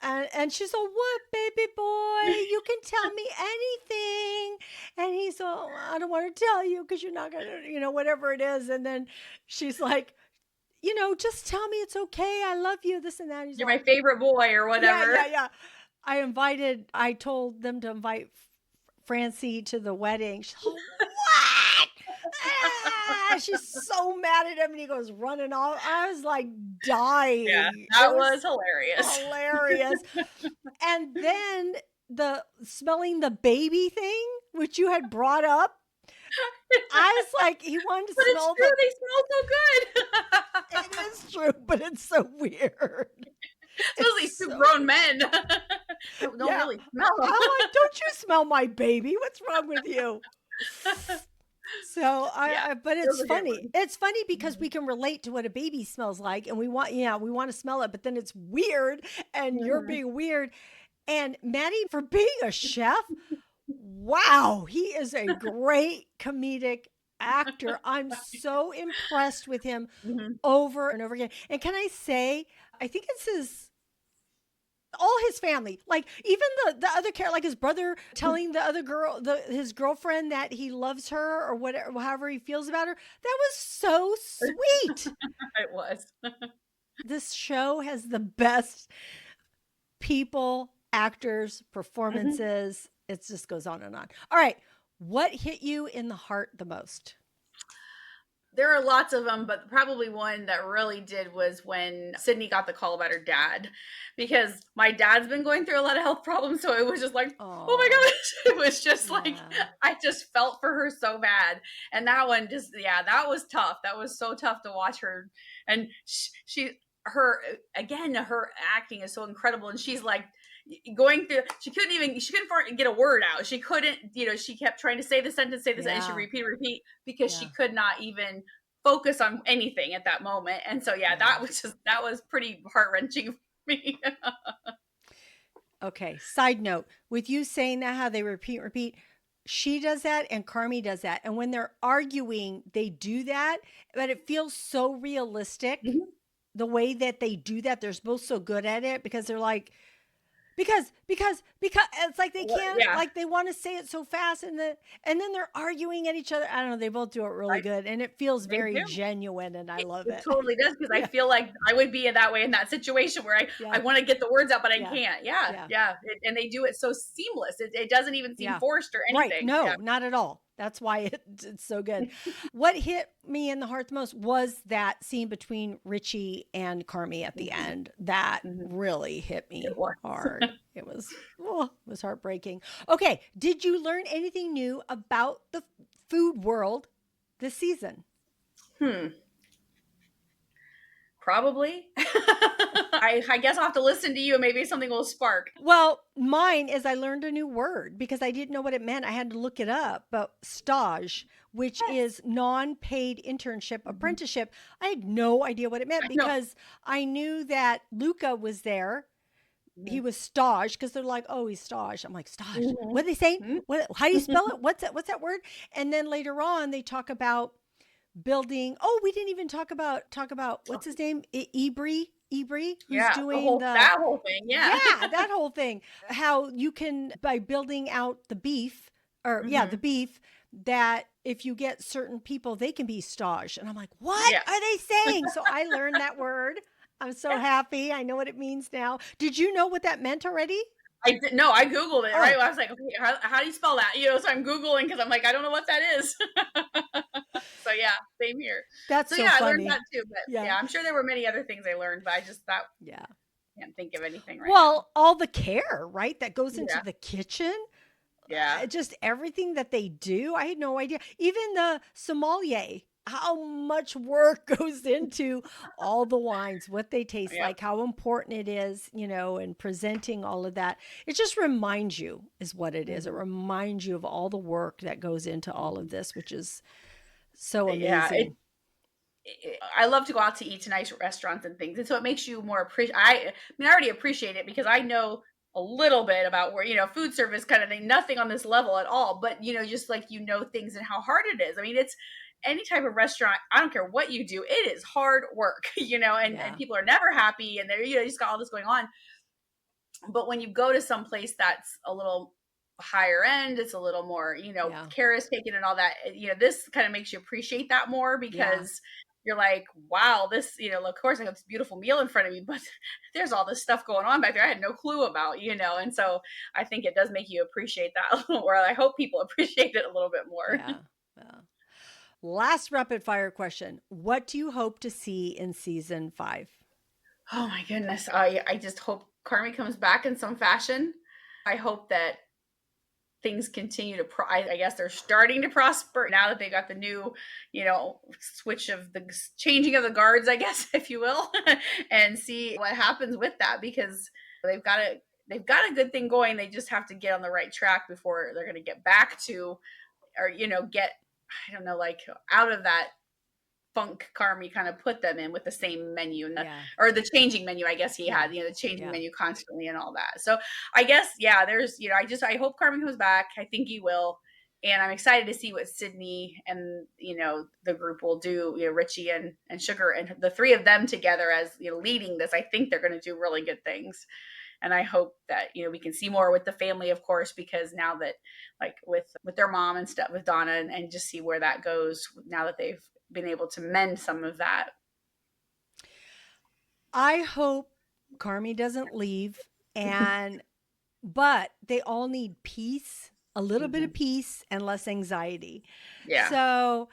And she's all, what, baby boy? You can tell me anything. And he's all, I don't want to tell you, because you're not going to, whatever it is. And then she's like, just tell me it's okay. I love you, this and that. He's You're my favorite boy, or whatever. Yeah. I told them to invite Francie to the wedding. She's like, what? She's so mad at him, and he goes running off. I was like dying. Yeah, that was hilarious. Hilarious. And then the smelling the baby thing, which you had brought up. I was like, he wanted to smell. It's true, they smell so good. It is true, but it's so weird. Especially two grown men. don't really smell them. I'm like, don't you smell my baby? What's wrong with you? So but it's funny. It's funny because we can relate to what a baby smells like, and we want to smell it, but then it's weird, and you're being weird. And Maddie, for being a chef, wow, he is a great comedic actor. I'm so impressed with him Mhm. over and over again. And can I say, I think it's his all his family, like even the other character, like his brother telling the other girl, his girlfriend, that he loves her or whatever, however he feels about her. That was so sweet. It was. This show has the best people, actors, Mhm. performances. It just goes on and on. All right. What hit you in the heart the most? There are lots of them, but probably one that really did was when Sydney got the call about her dad, because my dad's been going through a lot of health problems. So it was just like, oh my Oh, gosh, it was just like, yeah. I just felt for her so bad. And that one just, yeah, that was tough. That was so tough to watch her. And her, again, her acting is so incredible. And she's like, going through, she couldn't get a word out. She couldn't, she kept trying to say the sentence, and she Yeah. repeat because she Yeah. could not even focus on anything at that moment. And so yeah, Yeah. that was pretty heart-wrenching for me. Okay. Side note, with you saying that, how they repeat, she does that and Carmy does that. And when they're arguing, they do that, but it feels so realistic Mhm. the way that they do that. They're both so good at it because they're like, because it's like they can't, Yeah, like they want to say it so fast, and then they're arguing at each other. I don't know, they both do it really good and it feels they very do. genuine and I love It it. totally does, because I Yeah. feel like I would be in that way, in that situation where I Yeah. want to get the words out, but I Yeah. can't. Yeah, Yeah. yeah. And they do it so seamless. It doesn't even seem Yeah. forced or Right. anything. Yeah. No, not at all. That's why it's so good. What hit me in the heart the most was that scene between Richie and Carmy at the Mhm. end. That Mhm. really hit It me was. hard. It was heartbreaking. Okay, did you learn anything new about the food world this season? Hmm. Probably. I guess I'll have to listen to you and maybe something will spark. Well, mine is I learned a new word because I didn't know what it meant. I had to look it up. But stage, which Yes. is non-paid internship, Mhm. apprenticeship, I had no idea what it meant I know. because I knew that Luca was there. He Mhm. was stage because they're like, oh, he's stage. I'm like, stage. What Mhm. are they saying? Mhm. What? How do you spell it? What's that? What's that word? And then later on, they talk about building. Oh, we didn't even talk about what's his name? Ibri, who's Yeah, doing the that whole thing, yeah. yeah, that whole thing. How you can, by building out the beef, or yeah, the Mhm. beef, that if you get certain people, they can be stage. And I'm like, what Yeah. are they saying? So I learned that word. I'm so happy. I know what it means now. Did you know what that meant already? I did no, I Googled it, right? Oh, I was like, "Okay, how do you spell that?" So I'm Googling because 'cause I'm like, "I don't know what that is." So, yeah, same here. that's So, so yeah, I learned funny. that too, but, Yeah. yeah, I'm sure there were many other things I learned, but I just that Yeah. can't think of anything right now. Well, all the care, right, that goes into Yeah, the kitchen, yeah. just everything that they do. I had no idea. Even the sommelier, how much work goes into all the wines, what they taste Yep. like, how important it is, and presenting all of that. It just reminds you, is what it is. It Mhm, reminds you of all the work that goes into all of mhm. this, which is so Yeah, amazing. I love to go out to eat to nice restaurants and things, and so it makes you more appreciate. I mean, I already appreciate it because I know a little bit about where food service kind of thing. Nothing on this level at all, but just like things and how hard it is. I mean, it's any type of restaurant. I don't care what you do, it is hard work. And Yeah. people are never happy, and they're just got all this going on. But when you go to some place that's a little higher end, it's a little more, Yeah. care is taken and all that. This kind of makes you appreciate that more Yeah. because you're like, wow, this, of course I have this beautiful meal in front of me, but there's all this stuff going on back there I had no clue about, and so I think it does make you appreciate that a little more. I hope people appreciate it a little bit more. Yeah. Yeah. Last rapid fire question. What do you hope to see in season 5? Oh my goodness. I just hope Carmi comes back in some fashion. I hope that things continue to I guess they're starting to prosper now that they got the new switch of the changing of the guards, I guess, if you will, and see what happens with that, because they've got a they've got a good thing going. They just have to get on the right track before they're going to get back to, or get, I don't know, like out of that funk Carmy kind of put them in with the same menu, Yeah. or the changing menu, I guess he Yeah. had, the changing Yeah. menu constantly and all that. So I guess, yeah, there's, I hope Carmy comes back. I think he will. And I'm excited to see what Sydney and, the group will do, Richie and Sugar, and the three of them together as, leading this. I think they're going to do really good things. And I hope that, we can see more with the family, of course, because now that, like, with their mom and stuff, with Donna, and just see where that goes now that they've been able to mend some of that. I hope Carmy doesn't leave, but they all need peace, a little bit of peace and less anxiety. Yeah. So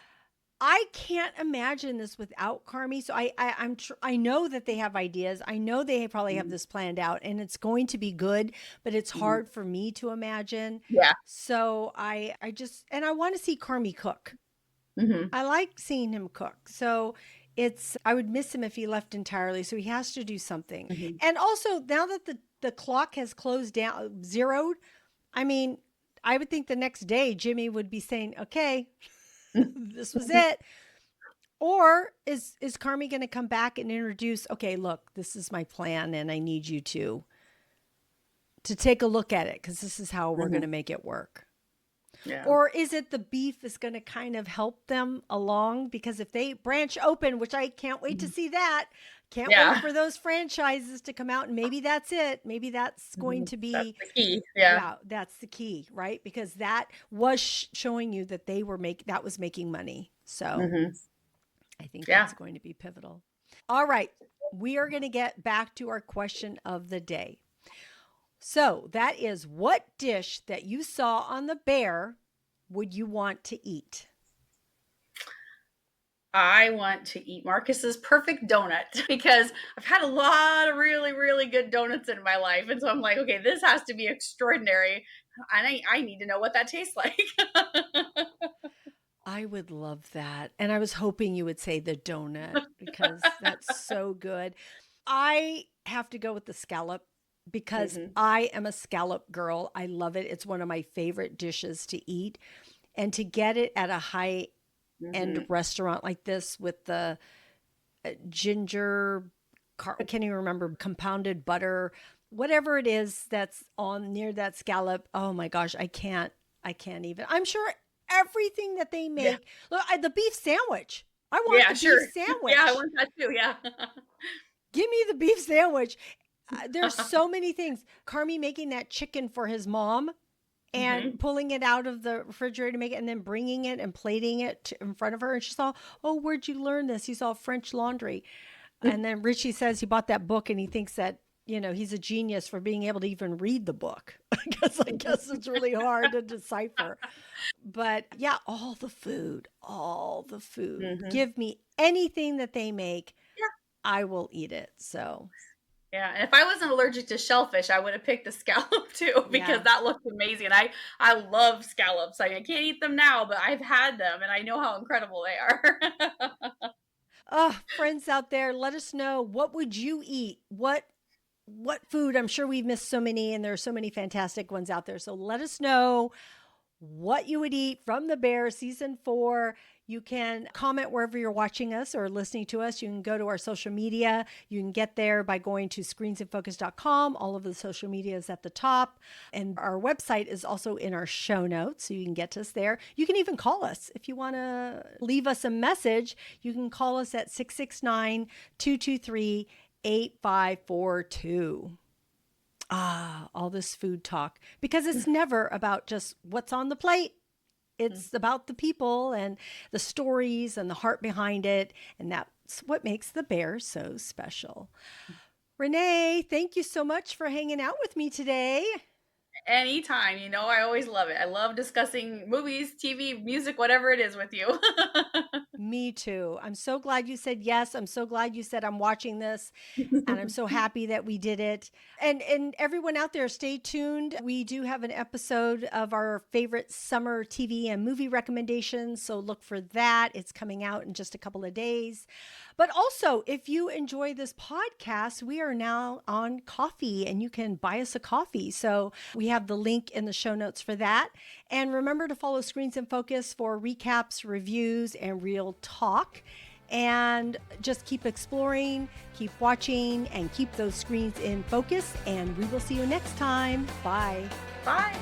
I can't imagine this without Carmy. So I know that they have ideas. I know they probably have this planned out, and it's going to be good, but it's hard for me to imagine. Yeah. So I want to see Carmy cook. I like seeing him cook. So I would miss him if he left entirely. So he has to do something. And also, now that the clock has closed down, zeroed, I mean, I would think the next day Jimmy would be saying, okay, this was it. Or is Carmy going to come back and introduce, okay, look, this is my plan, and I need you to take a look at it, because this is how we're going to make it work. Yeah. Or is it the beef is going to kind of help them along? Because if they branch open, which I can't wait to see that, can't wait for those franchises to come out, and maybe that's it. Maybe that's going to be that's the key. Yeah. That's the key, right? Because that was showing you that that was making money. So I think that's going to be pivotal. All right, we are going to get back to our question of the day. So that is, what dish that you saw on the bear would you want to eat? I want to eat Marcus's perfect donut, because I've had a lot of really, really good donuts in my life. And so I'm like, okay, this has to be extraordinary. And I need to know what that tastes like. I would love that. And I was hoping you would say the donut, because that's so good. I have to go with the scallop, because I am a scallop girl. I love it. It's one of my favorite dishes to eat. And to get it at a high end restaurant like this with the ginger, I can't even remember, compounded butter, whatever it is that's on near that scallop. Oh my gosh, I can't even. I'm sure everything that they make. Look, the beef sandwich. I want the beef sandwich. Yeah, I want that too. Yeah. Give me the beef sandwich. There's so many things. Carmy making that chicken for his mom and pulling it out of the refrigerator to make it, and then bringing it and plating it in front of her. And she saw, oh, where'd you learn this? He saw French Laundry. And then Richie says he bought that book, and he thinks that, he's a genius for being able to even read the book. I guess it's really hard to decipher. But yeah, all the food. Give me anything that they make. I will eat it. So yeah, and if I wasn't allergic to shellfish, I would have picked the scallop too, because that looks amazing. And I love scallops. I can't eat them now, but I've had them, and I know how incredible they are. Friends out there, let us know, what would you eat? What food? I'm sure we've missed so many, and there are so many fantastic ones out there. So let us know what you would eat from The Bear season 4. You can comment wherever you're watching us or listening to us. You can go to our social media. You can get there by going to screensinfocus.com. All of the social media is at the top. And our website is also in our show notes, so you can get to us there. You can even call us. If you want to leave us a message, you can call us at 669-223-8542. All this food talk, because it's never about just what's on the plate. It's about the people and the stories and the heart behind it. And that's what makes The Bear so special. Renee, thank you so much for hanging out with me today. Anytime. I always love it. I love discussing movies, TV, music, whatever it is with you. Me too. I'm so glad you said yes. I'm so glad you said I'm watching this, and I'm so happy that we did it. And everyone out there, stay tuned. We do have an episode of our favorite summer TV and movie recommendations, so look for that. It's coming out in just a couple of days. But also, if you enjoy this podcast, we are now on Coffee, and you can buy us a coffee. So we have the link in the show notes for that. And remember to follow Screens in Focus for recaps, reviews, and real talk. And just keep exploring, keep watching, and keep those screens in focus. And we will see you next time. Bye. Bye.